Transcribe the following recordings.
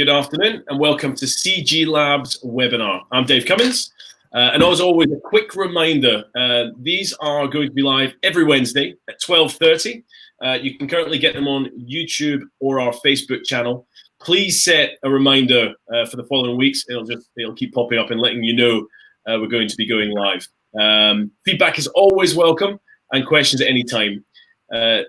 Good afternoon and welcome to CG Labs webinar. I'm Dave Cummins, and as always, a quick reminder, these are going to be live every Wednesday at 12:30. You can currently get them on YouTube or our Facebook channel. Please set a reminder for the following weeks. It'll keep popping up and letting you know we're going to be going live. Feedback is always welcome and questions at any time.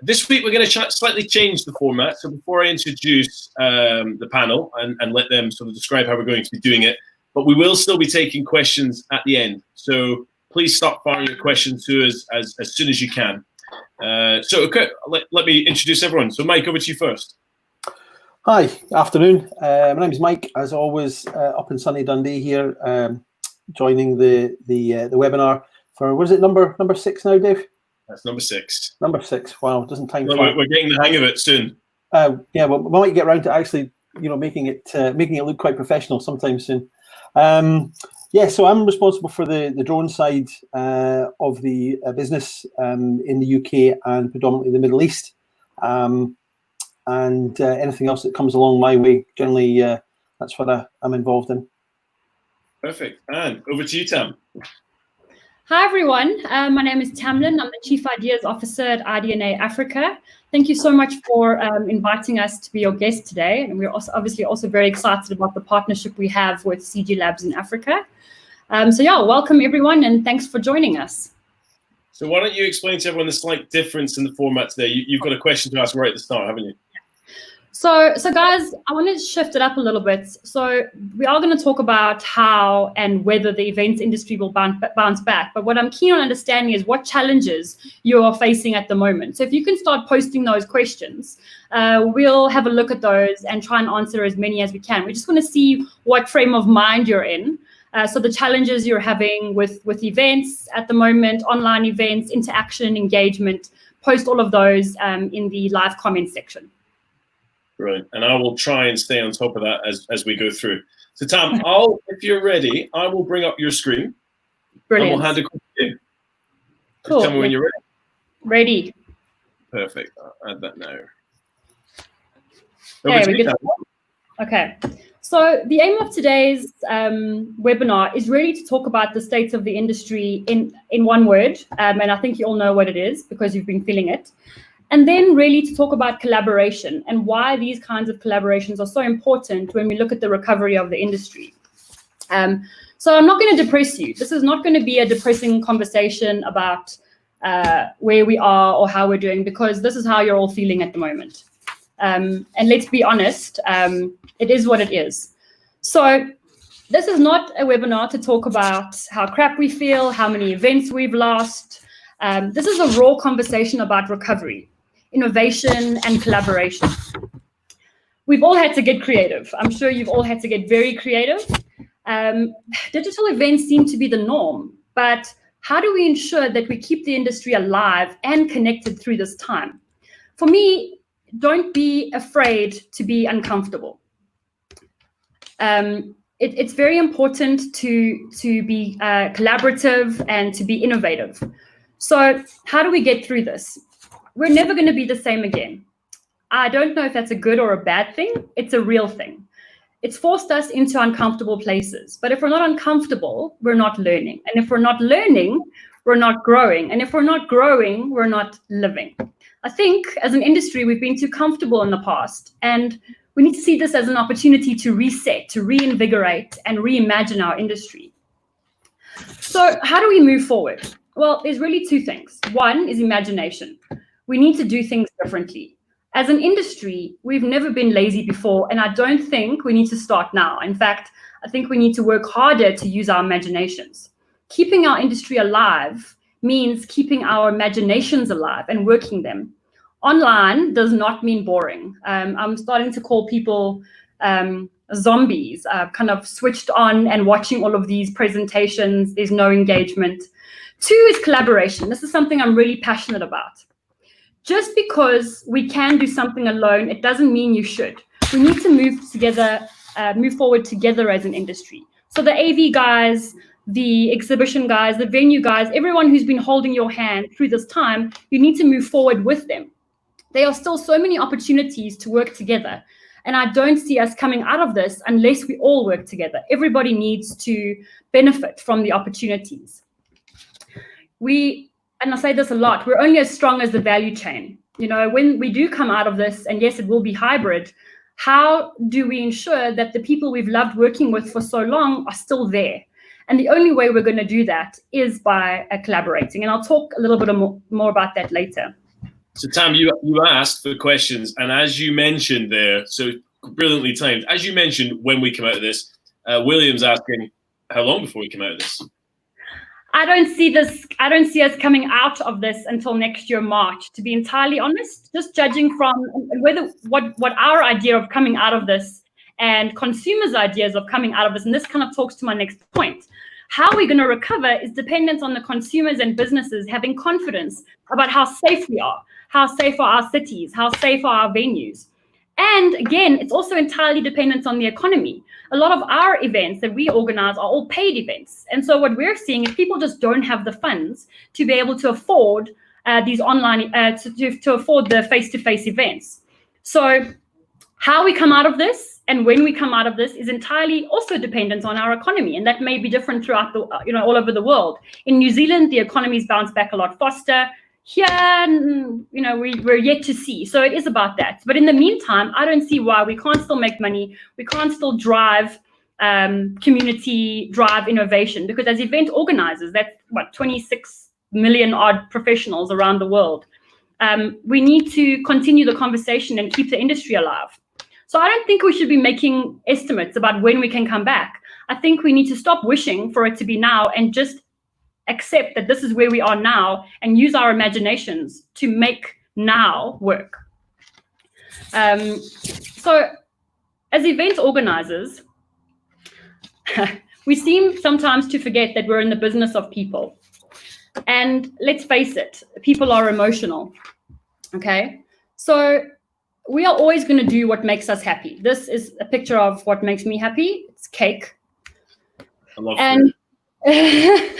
This week, we're going to slightly change the format. So before I introduce the panel and let them sort of describe how we're going to be doing it, but we will still be taking questions at the end. So please start firing your questions to us as soon as you can. Okay, let me introduce everyone. So Mike, over to you first. Hi, afternoon. My name is Mike, as always, up in sunny Dundee here, joining the webinar for, what is it, number 6 now, Dave? That's number 6. Number 6. Wow, doesn't time fly? We're getting the hang of it soon. Yeah, well, we might get around to actually, making it look quite professional sometime soon. Yeah, so I'm responsible for the drone side of the business in the UK and predominantly the Middle East, and anything else that comes along my way. Generally, that's what I'm involved in. Perfect. And over to you, Tam. Hi, everyone. My name is Tamlynne. I'm the Chief Ideas Officer at idna Africa. Thank you so much for inviting us to be your guest today. And we're obviously also very excited about the partnership we have with CG Labs in Africa. So yeah, welcome everyone, and thanks for joining us. So why don't you explain to everyone the slight difference in the format today? You've got a question to ask right at the start, haven't you? So guys, I want to shift it up a little bit. So we are going to talk about how and whether the events industry will bounce back. But what I'm keen on understanding is what challenges you are facing at the moment. So if you can start posting those questions, we'll have a look at those and try and answer as many as we can. We just want to see what frame of mind you're in. So the challenges you're having with events at the moment, online events, interaction, engagement, post all of those in the live comment section. Right, and I will try and stay on top of that as we go through. So Tam, if you're ready, I will bring up your screen. Brilliant. And we'll hand it to you. Cool. Tell me when you're ready. Ready. Perfect. I'll add that now. Okay. So the aim of today's webinar is really to talk about the state of the industry in one word, and I think you all know what it is because you've been feeling it. And then really to talk about collaboration and why these kinds of collaborations are so important when we look at the recovery of the industry. So I'm not going to depress you. This is not going to be a depressing conversation about where we are or how we're doing, because this is how you're all feeling at the moment. And let's be honest, it is what it is. So this is not a webinar to talk about how crap we feel, how many events we've lost. This is a raw conversation about recovery, innovation, and collaboration. We've all had to get creative. I'm sure you've all had to get very creative. Digital events seem to be the norm, but how do we ensure that we keep the industry alive and connected through this time? For me, don't be afraid to be uncomfortable. It's very important to be collaborative and to be innovative. So how do we get through this? We're never going to be the same again. I don't know if that's a good or a bad thing. It's a real thing. It's forced us into uncomfortable places. But if we're not uncomfortable, we're not learning. And if we're not learning, we're not growing. And if we're not growing, we're not living. I think as an industry, we've been too comfortable in the past. And we need to see this as an opportunity to reset, to reinvigorate, and reimagine our industry. So how do we move forward? Well, there's really two things. One is imagination. We need to do things differently. As an industry, we've never been lazy before, and I don't think we need to start now. In fact, I think we need to work harder to use our imaginations. Keeping our industry alive means keeping our imaginations alive and working them. Online does not mean boring. I'm starting to call people zombies, kind of switched on and watching all of these presentations. There's no engagement. 2 is collaboration. This is something I'm really passionate about. Just because we can do something alone, it doesn't mean you should. We need to move forward together as an industry. So the AV guys, the exhibition guys, the venue guys, everyone who's been holding your hand through this time, you need to move forward with them. There are still so many opportunities to work together. And I don't see us coming out of this unless we all work together. Everybody needs to benefit from the opportunities. And I say this a lot, we're only as strong as the value chain. You know, when we do come out of this, and yes, it will be hybrid, how do we ensure that the people we've loved working with for so long are still there? And the only way we're going to do that is by collaborating. And I'll talk a little bit more about that later. So Tam, you asked for questions, and as you mentioned there, so brilliantly timed, as you mentioned, when we come out of this, William's asking, how long before we come out of this? I don't see us coming out of this until next year, March, to be entirely honest, just judging from what our idea of coming out of this and consumers' ideas of coming out of this. And this kind of talks to my next point. How we're going to recover is dependent on the consumers and businesses having confidence about how safe we are, how safe are our cities, how safe are our venues. And again, it's also entirely dependent on the economy. A lot of our events that we organize are all paid events. And so what we're seeing is people just don't have the funds to be able to afford these online, to afford the face-to-face events. So how we come out of this and when we come out of this is entirely also dependent on our economy. And that may be different throughout all over the world. In New Zealand, the economy's bounced back a lot faster. Here, we're yet to see. So it is about that. But in the meantime, I don't see why we can't still make money. We can't still drive community, drive innovation. Because as event organizers, that's 26 million odd professionals around the world. We need to continue the conversation and keep the industry alive. So I don't think we should be making estimates about when we can come back. I think we need to stop wishing for it to be now and just accept that this is where we are now and use our imaginations to make now work. So as event organizers, we seem sometimes to forget that we're in the business of people. And let's face it, people are emotional, okay? So we are always going to do what makes us happy. This is a picture of what makes me happy. It's cake. I love food.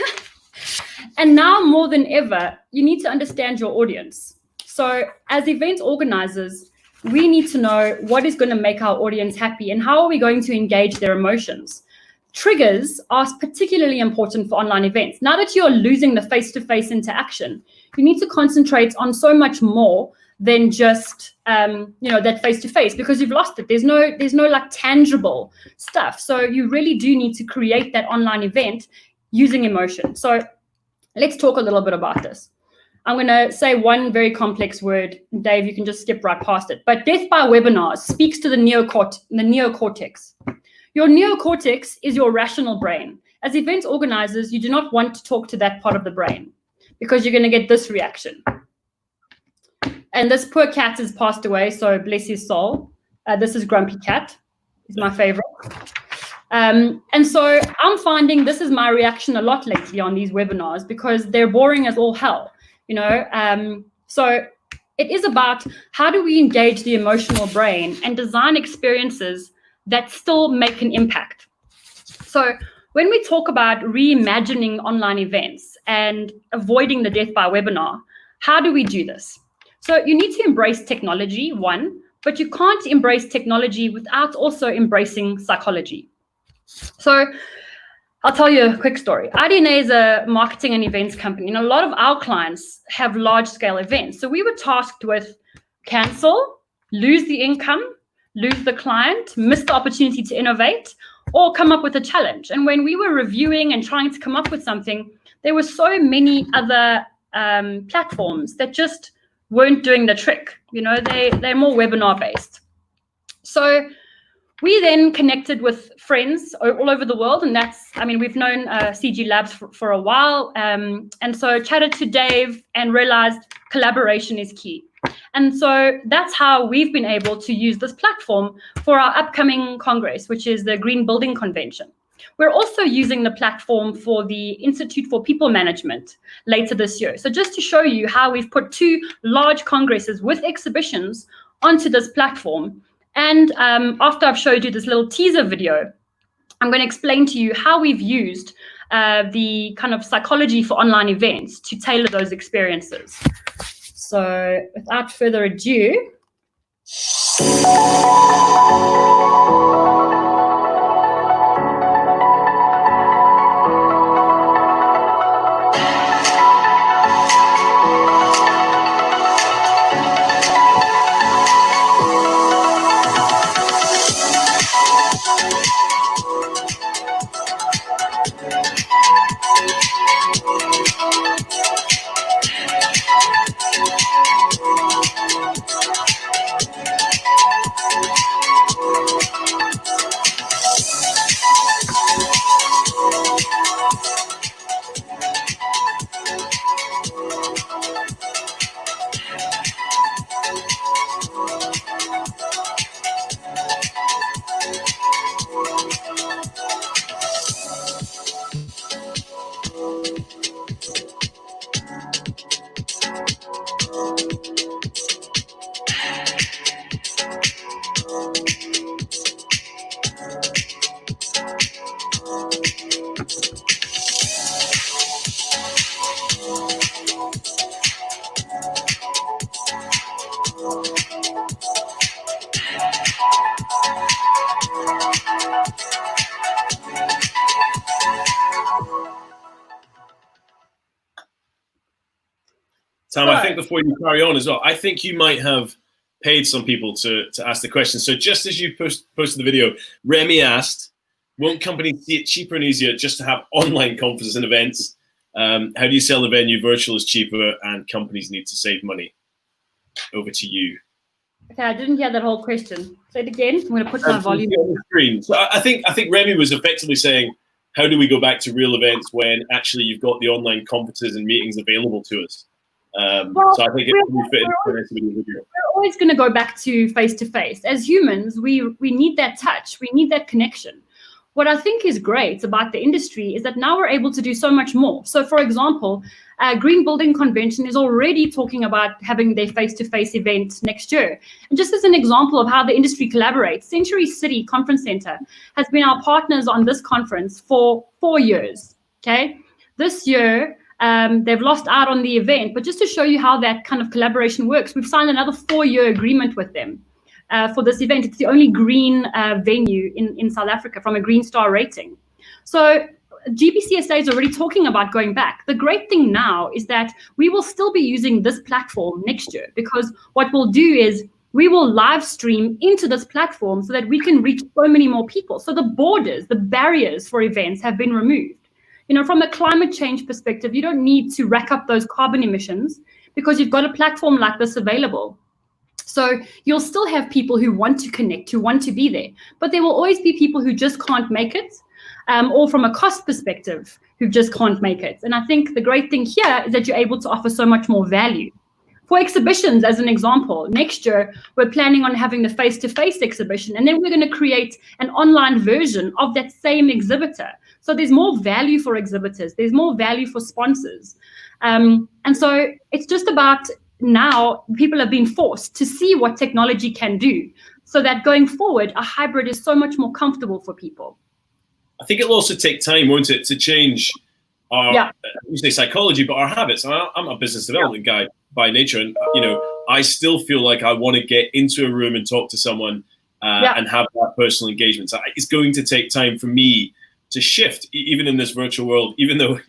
And now more than ever, you need to understand your audience. So as event organizers, we need to know what is going to make our audience happy and how are we going to engage their emotions. Triggers are particularly important for online events. Now that you're losing the face-to-face interaction, you need to concentrate on so much more than just that face-to-face, because you've lost it. There's no like tangible stuff. So you really do need to create that online event using emotion. So let's talk a little bit about this. I'm going to say one very complex word. Dave, you can just skip right past it. But death by webinars speaks to the neocortex. Your neocortex is your rational brain. As event organizers, you do not want to talk to that part of the brain because you're going to get this reaction. And this poor cat has passed away, so bless his soul. This is Grumpy Cat. He's my favorite. And so I'm finding this is my reaction a lot lately on these webinars because they're boring as all hell, So it is about how do we engage the emotional brain and design experiences that still make an impact. So when we talk about reimagining online events and avoiding the death by webinar, how do we do this? So you need to embrace technology, one, but you can't embrace technology without also embracing psychology. So I'll tell you a quick story. idna is a marketing and events company, and a lot of our clients have large-scale events. So we were tasked with cancel, lose the income, lose the client, miss the opportunity to innovate, or come up with a challenge. And when we were reviewing and trying to come up with something, there were so many other platforms that just weren't doing the trick. They're more webinar-based. So we then connected with friends all over the world, and we've known CG Labs for a while, and so chatted to Dave and realized collaboration is key. And so that's how we've been able to use this platform for our upcoming Congress, which is the Green Building Convention. We're also using the platform for the Institute for People Management later this year. So just to show you how we've put two large congresses with exhibitions onto this platform. And after I've showed you this little teaser video, I'm going to explain to you how we've used the kind of psychology for online events to tailor those experiences. So without further ado, Tam, I think before you carry on as well, I think you might have paid some people to ask the question. So just as you posted the video, Remy asked, won't companies see it cheaper and easier just to have online conferences and events? How do you sell the venue? Virtual is cheaper and companies need to save money. Over to you. Okay, I didn't hear that whole question. Say it again. I'm going to put my volume on the screen. So I think Remy was effectively saying, how do we go back to real events when actually you've got the online conferences and meetings available to us? Well, so I think we're always going to go back to face-to-face. As humans, we need that touch. We need that connection. What I think is great about the industry is that now we're able to do so much more. So, for example, Green Building Convention is already talking about having their face-to-face event next year. And just as an example of how the industry collaborates, Century City Conference Center has been our partners on this conference for 4 years. Okay, this year, they've lost out on the event, but just to show you how that kind of collaboration works, we've signed another 4-year agreement with them for this event. It's the only green venue in South Africa from a Green Star rating. So GBCSA is already talking about going back. The great thing now is that we will still be using this platform next year, because what we'll do is we will live stream into this platform so that we can reach so many more people. So the borders, the barriers for events have been removed. You know, from a climate change perspective, you don't need to rack up those carbon emissions because you've got a platform like this available. So you'll still have people who want to connect, who want to be there, but there will always be people who just can't make it, or from a cost perspective, who just can't make it. And I think the great thing here is that you're able to offer so much more value. For exhibitions, as an example, next year, we're planning on having the face-to-face exhibition, and then we're going to create an online version of that same exhibitor. So there's more value for exhibitors. There's more value for sponsors. And so it's just about now people have been forced to see what technology can do, so that going forward, a hybrid is so much more comfortable for people. I think it'll also take time, won't it, to change our, you say psychology, but our habits. I'm a business development guy by nature, and I still feel like I want to get into a room and talk to someone and have that personal engagement. So it's going to take time for me to shift, even in this virtual world, even though,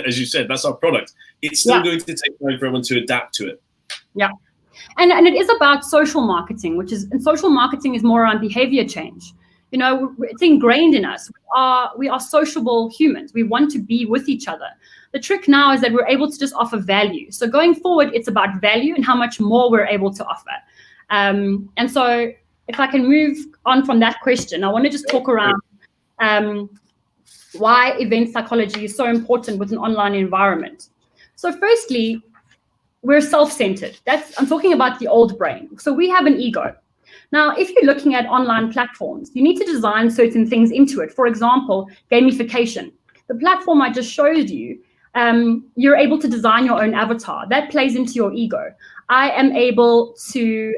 as you said, that's our product. It's still going to take time for everyone to adapt to it. Yeah. And it is about social marketing, and social marketing is more around behavior change. It's ingrained in us. We are sociable humans. We want to be with each other. The trick now is that we're able to just offer value. So going forward, it's about value and how much more we're able to offer. And so if I can move on from that question, I want to just talk around why event psychology is so important with an online environment. So firstly, we're self-centered. I'm talking about the old brain. So we have an ego. Now, if you're looking at online platforms, you need to design certain things into it. For example, gamification. The platform I just showed you, you're able to design your own avatar. That plays into your ego. I am able to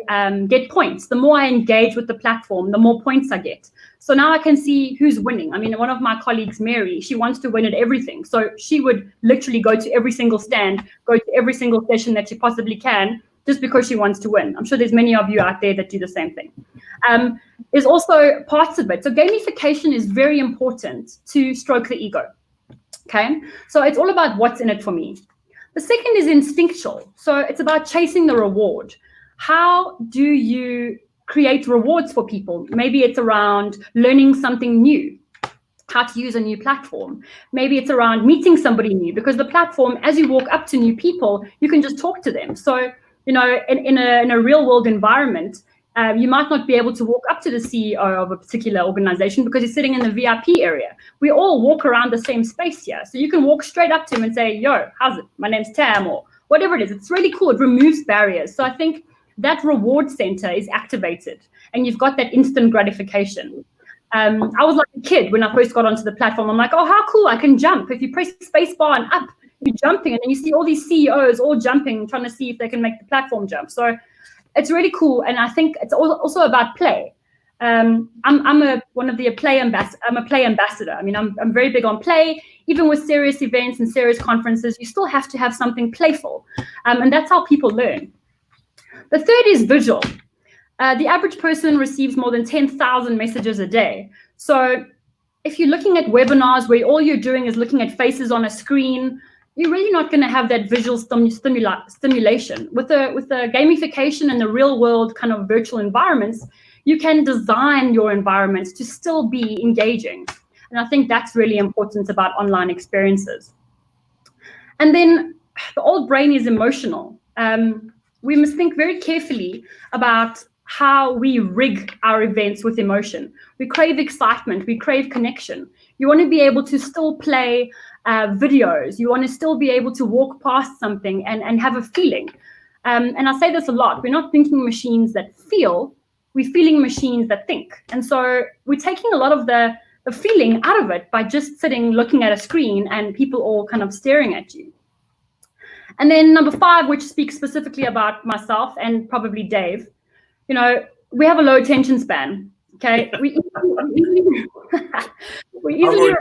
get points. The more I engage with the platform, the more points I get. So now I can see who's winning. I mean, one of my colleagues, Mary, she wants to win at everything. So she would literally go to every single stand, go to every single session that she possibly can, just because she wants to win. I'm sure there's many of you out there that do the same thing. is also parts of it. So gamification is very important to stroke the ego. Okay, so it's all about what's in it for me. The second is instinctual. So it's about chasing the reward. How do you create rewards for people? Maybe it's around learning something new, how to use a new platform. Maybe it's around meeting somebody new, because the platform, as you walk up to new people, you can just talk to them. So, you know, in a real world environment, you might not be able to walk up to the CEO of a particular organization because he's sitting in the VIP area. We all walk around the same space here. So you can walk straight up to him and say, yo, how's it? My name's Tam, or whatever it is. It's really cool. It removes barriers. So I think that reward center is activated and you've got that instant gratification. I was like a kid when I first got onto the platform. I'm like, oh, how cool, I can jump. If you press space bar and up, you're jumping, and then you see all these CEOs all jumping, trying to see if they can make the platform jump. So it's really cool. And I think it's also about play. I'm a play ambassador. I mean, I'm very big on play. Even with serious events and serious conferences, you still have to have something playful. And that's how people learn. The third is visual. The average person receives more than 10,000 messages a day. So if you're looking at webinars where all you're doing is looking at faces on a screen, you're really not going to have that visual stimulation. With the gamification and the real world kind of virtual environments, you can design your environments to still be engaging. And I think that's really important about online experiences. And then the old brain is emotional. We must think very carefully about how we rig our events with emotion. We crave excitement, we crave connection. You want to be able to still play videos. You want to still be able to walk past something and have a feeling. And I say this a lot, we're not thinking machines that feel, we're feeling machines that think. And so we're taking a lot of the feeling out of it by just sitting, looking at a screen and people all kind of staring at you. And then number 5, which speaks specifically about myself and probably Dave, you know, we have a low attention span. Okay, we easily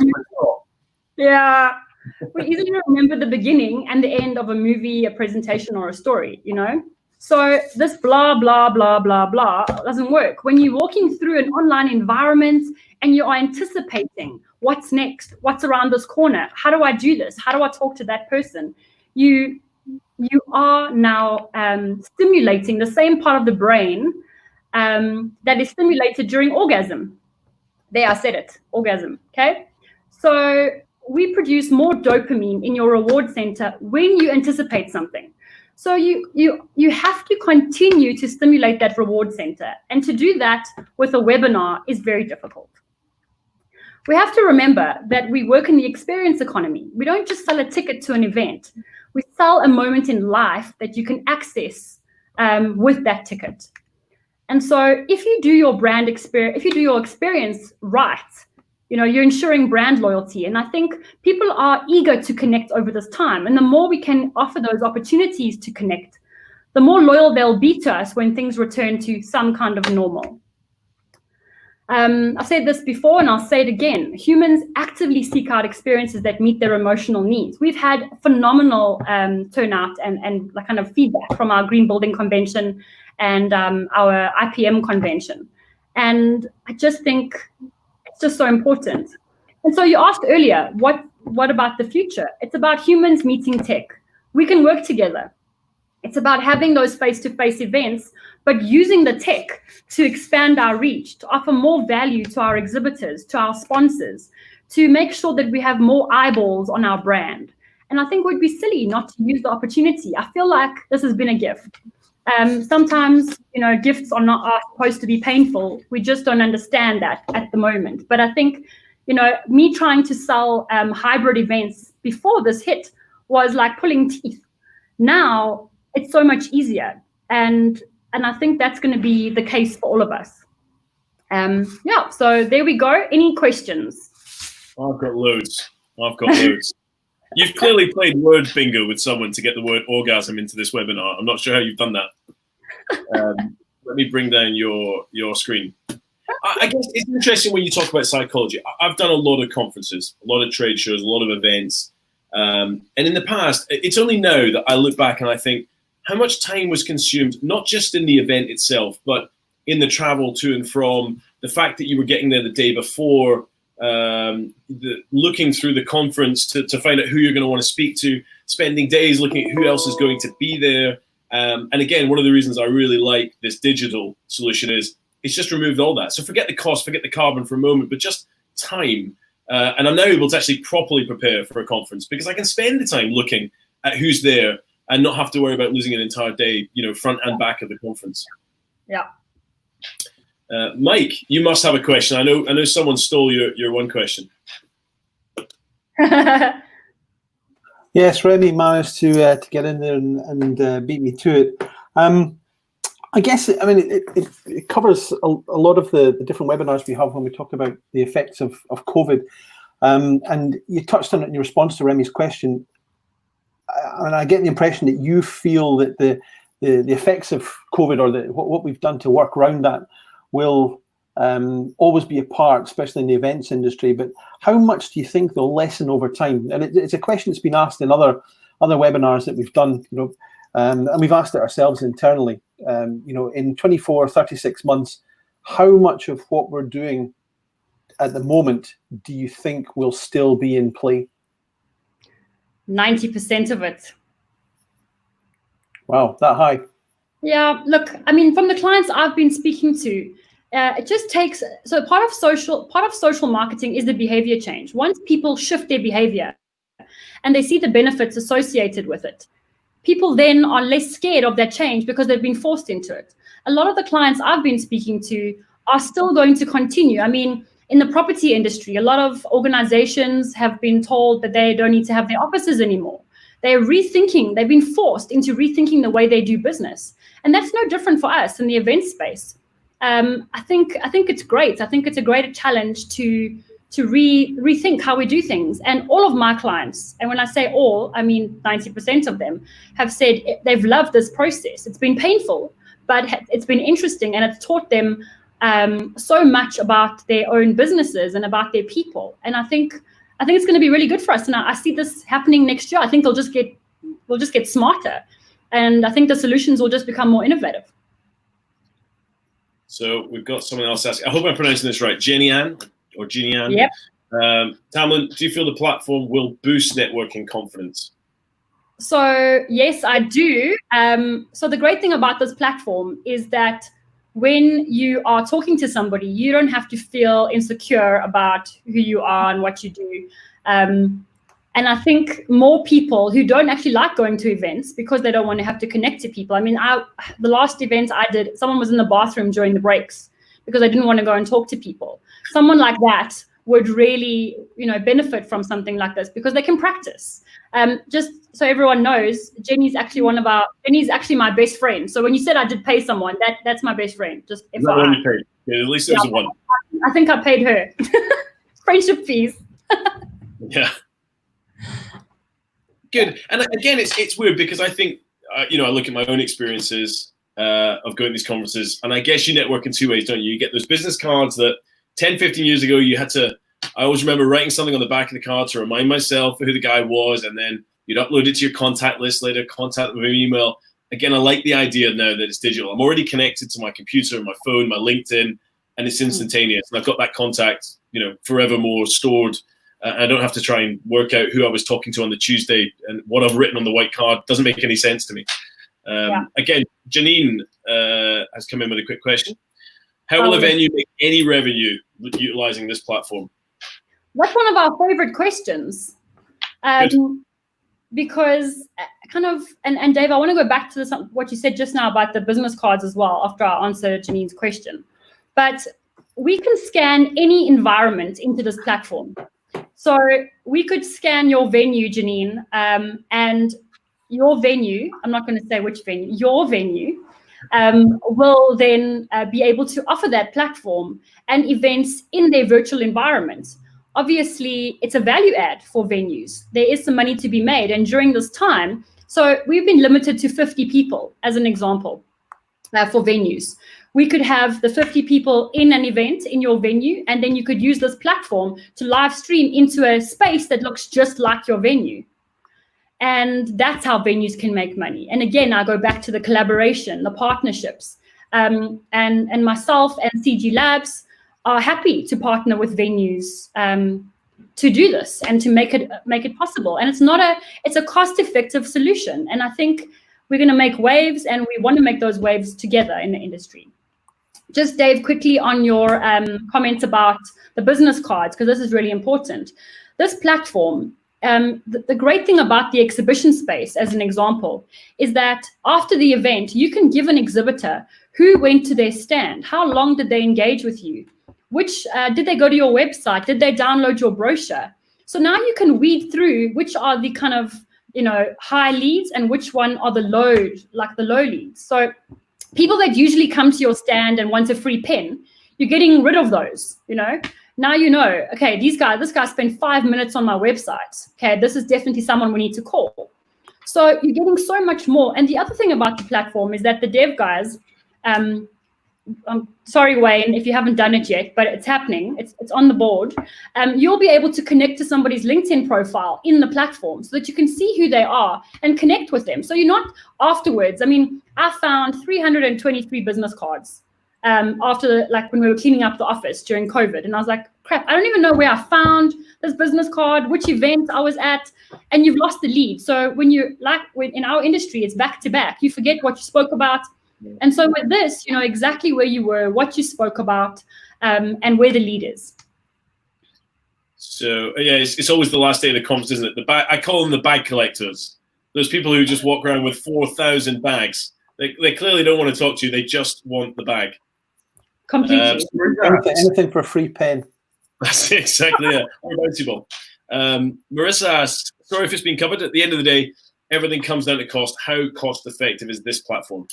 remember the beginning and the end of a movie, a presentation, or a story. You know, so this blah blah blah blah blah doesn't work when you're walking through an online environment and you are anticipating what's next, what's around this corner. How do I do this? How do I talk to that person? You are now stimulating the same part of the brain that is stimulated during orgasm. There, I said it, orgasm, okay? So we produce more dopamine in your reward center when you anticipate something. So you have to continue to stimulate that reward center. And to do that with a webinar is very difficult. We have to remember that we work in the experience economy. We don't just sell a ticket to an event. We sell a moment in life that you can access with that ticket. And so if you do your experience right, you know, you're ensuring brand loyalty. And I think people are eager to connect over this time. And the more we can offer those opportunities to connect, the more loyal they'll be to us when things return to some kind of normal. I've said this before and I'll say it again. Humans actively seek out experiences that meet their emotional needs. We've had phenomenal turnout and kind of feedback from our Green Building Convention and our IPM convention. And I just think it's just so important. And so you asked earlier, what about the future? It's about humans meeting tech. We can work together. It's about having those face-to-face events, but using the tech to expand our reach, to offer more value to our exhibitors, to our sponsors, to make sure that we have more eyeballs on our brand. And I think it would be silly not to use the opportunity. I feel like this has been a gift. Sometimes, you know, gifts are supposed to be painful. We just don't understand that at the moment. But I think, you know, me trying to sell hybrid events before this hit was like pulling teeth. Now it's so much easier. And I think that's going to be the case for all of us. Yeah, so there we go. Any questions? I've got loads. You've clearly played word bingo with someone to get the word orgasm into this webinar. I'm not sure how you've done that. Let me bring down your screen. I guess it's interesting when you talk about psychology. I've done a lot of conferences, a lot of trade shows, a lot of events. And in the past, it's only now that I look back and I think how much time was consumed, not just in the event itself, but in the travel to and from, the fact that you were getting there the day before, looking through the conference to find out who you're going to want to speak to, spending days looking at who else is going to be there. And again, one of the reasons I really like this digital solution is it's just removed all that. So forget the cost, forget the carbon for a moment, but just time. And I'm now able to actually properly prepare for a conference because I can spend the time looking at who's there and not have to worry about losing an entire day, front and back of the conference. Yeah. Mike, you must have a question. I know someone stole your one question. Yes, Remy managed to get in there and beat me to it. I guess it covers a lot of the different webinars we have when we talk about the effects of COVID. And you touched on it in your response to Remy's question. And I get the impression that you feel that the effects of COVID or what we've done to work around that will always be a part, especially in the events industry. But how much do you think they'll lessen over time? And it's a question that's been asked in other webinars that we've done, and we've asked it ourselves internally. In 24, 36 months, how much of what we're doing at the moment do you think will still be in play? 90% of it. Wow, that high. Yeah, look, from the clients I've been speaking to, it just takes, so part of social marketing is the behavior change. Once people shift their behavior and they see the benefits associated with it, people then are less scared of that change because they've been forced into it. A lot of the clients I've been speaking to are still going to continue. In the property industry, a lot of organizations have been told that they don't need to have their offices anymore. They've been forced into rethinking the way they do business. And that's no different for us in the event space. I think it's great. I think it's a great challenge to rethink how we do things. And all of my clients, and when I say all, 90% of them, have said they've loved this process. It's been painful, but it's been interesting, and it's taught them so much about their own businesses and about their people. And I think it's going to be really good for us. And I see this happening next year. I think we'll just get smarter, and I think the solutions will just become more innovative. So we've got someone else asking. I hope I'm pronouncing this right. Jenny Ann. Yep. Tamlynne, do you feel the platform will boost networking confidence? So yes, I do. So the great thing about this platform is that when you are talking to somebody, you don't have to feel insecure about who you are and what you do. And I think more people who don't actually like going to events because they don't want to have to connect to people. The last event I did, someone was in the bathroom during the breaks because I didn't want to go and talk to people. Someone like that would really, benefit from something like this because they can practice. Just so everyone knows, Jenny's actually my best friend. So when you said I did pay someone, that's my best friend. Just FYI. Yeah, at least there's one. I think I paid her friendship fees. Yeah. Good. And again, it's weird because I think, I look at my own experiences of going to these conferences, and I guess you network in two ways, don't you? You get those business cards that 10, 15 years ago, I always remember writing something on the back of the card to remind myself who the guy was, and then you'd upload it to your contact list later, contact with an email. Again, I like the idea now that it's digital. I'm already connected to my computer, my phone, my LinkedIn, and it's instantaneous. And I've got that contact, forevermore stored. I don't have to try and work out who I was talking to on the Tuesday, and what I've written on the white card doesn't make any sense to me. Again, Janine has come in with a quick question. How will a venue make any revenue utilizing this platform? That's one of our favorite questions. Because and Dave, I want to go back to what you said just now about the business cards as well after I answer Janine's question. But we can scan any environment into this platform. So we could scan your venue, Janine, and your venue, I'm not going to say which venue, your venue, will then be able to offer that platform and events in their virtual environment. Obviously, it's a value add for venues. There is some money to be made. And during this time, so we've been limited to 50 people as an example for venues. We could have the 50 people in an event in your venue, and then you could use this platform to live stream into a space that looks just like your venue. And that's how venues can make money. And again, I go back to the collaboration, the partnerships. and myself and CG Labs are happy to partner with venues to do this and to make it possible. And it's a cost-effective solution. And I think we're going to make waves, and we want to make those waves together in the industry. Just Dave, quickly on your comments about the business cards, because this is really important. This platform, the great thing about the exhibition space, as an example, is that after the event, you can give an exhibitor who went to their stand, how long did they engage with you, which did they go to your website, did they download your brochure? So now you can weed through which are the kind of high leads and which one are the low leads. So people that usually come to your stand and want a free pen, you're getting rid of those. Now okay, this guy spent 5 minutes on my website. Okay, this is definitely someone we need to call. So you're getting so much more. And the other thing about the platform is that the dev guys, I'm sorry, Wayne, if you haven't done it yet, but it's happening. It's on the board. You'll be able to connect to somebody's LinkedIn profile in the platform so that you can see who they are and connect with them. So you're not afterwards. I mean, I found 323 business cards after, when we were cleaning up the office during COVID. And I was like, crap, I don't even know where I found this business card, which event I was at, and you've lost the lead. So when in our industry, it's back to back. You forget what you spoke about. And so with this, you know exactly where you were, what you spoke about, and where the lead is. So yeah, it's always the last day of the conference, isn't it? I call them the bag collectors. Those people who just walk around with 4,000 bags. They clearly don't want to talk to you. They just want the bag. Completely. Anything for a free pen. That's exactly it. Marissa asks, sorry if it's been covered. At the end of the day, everything comes down to cost. How cost effective is this platform?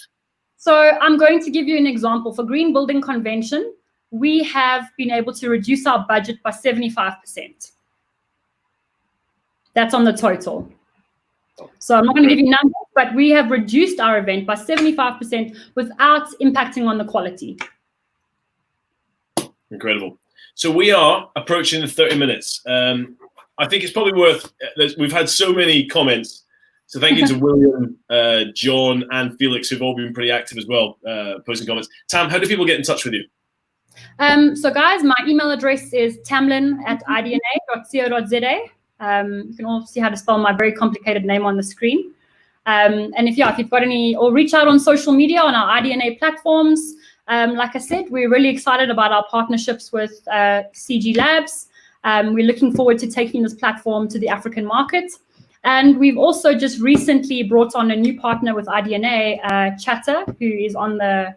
So I'm going to give you an example. For Green Building Convention, we have been able to reduce our budget by 75%. That's on the total. So I'm not going to give you numbers, but we have reduced our event by 75% without impacting on the quality. Incredible. So we are approaching the 30 minutes. I think it's probably worth, we've had so many comments. So thank you to William, John, and Felix, who've all been pretty active as well, posting comments. Tam, how do people get in touch with you? So guys, my email address is tamlynne@idna.co.za. You can all see how to spell my very complicated name on the screen. And if you've got any, or reach out on social media on our idna platforms. Like I said, we're really excited about our partnerships with CG Labs. We're looking forward to taking this platform to the African market. And we've also just recently brought on a new partner with idna, Chatter, who is on the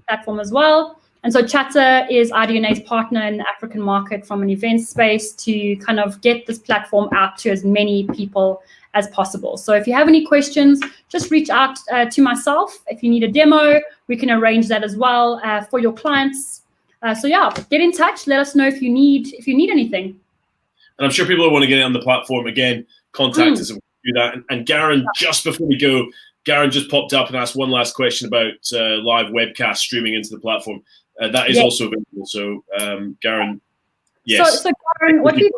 platform as well. And so Chatter is idna's partner in the African market from an event space to kind of get this platform out to as many people as possible. So if you have any questions, just reach out to myself. If you need a demo, we can arrange that as well for your clients. So yeah, get in touch. Let us know if you need anything. And I'm sure people want to get it on the platform again. Contact us and do that. And Garen, just before we go, Garen just popped up and asked one last question about live webcast streaming into the platform. That is also available. So, Garen, yes. So Garen, what we've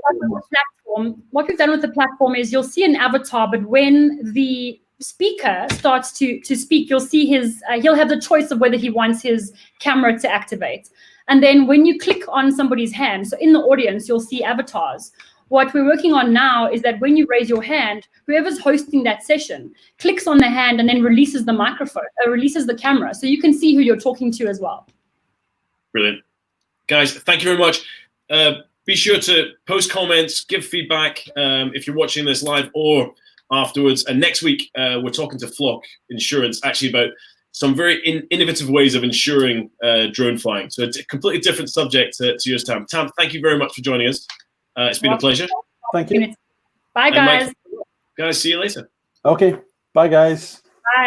done with the platform is you'll see an avatar, but when the speaker starts to speak, you'll see he'll have the choice of whether he wants his camera to activate. And then when you click on somebody's hand, so in the audience, you'll see avatars. What we're working on now is that when you raise your hand, whoever's hosting that session clicks on the hand and then releases the microphone, releases the camera, so you can see who you're talking to as well. Brilliant. Guys, thank you very much. Be sure to post comments, give feedback if you're watching this live or afterwards. And next week, we're talking to Flock Insurance actually about some very innovative ways of insuring drone flying. So it's a completely different subject to yours, Tam. Tam, thank you very much for joining us. It's been a pleasure. Thank you. Bye, guys. Guys, see you later. Okay. Bye, guys.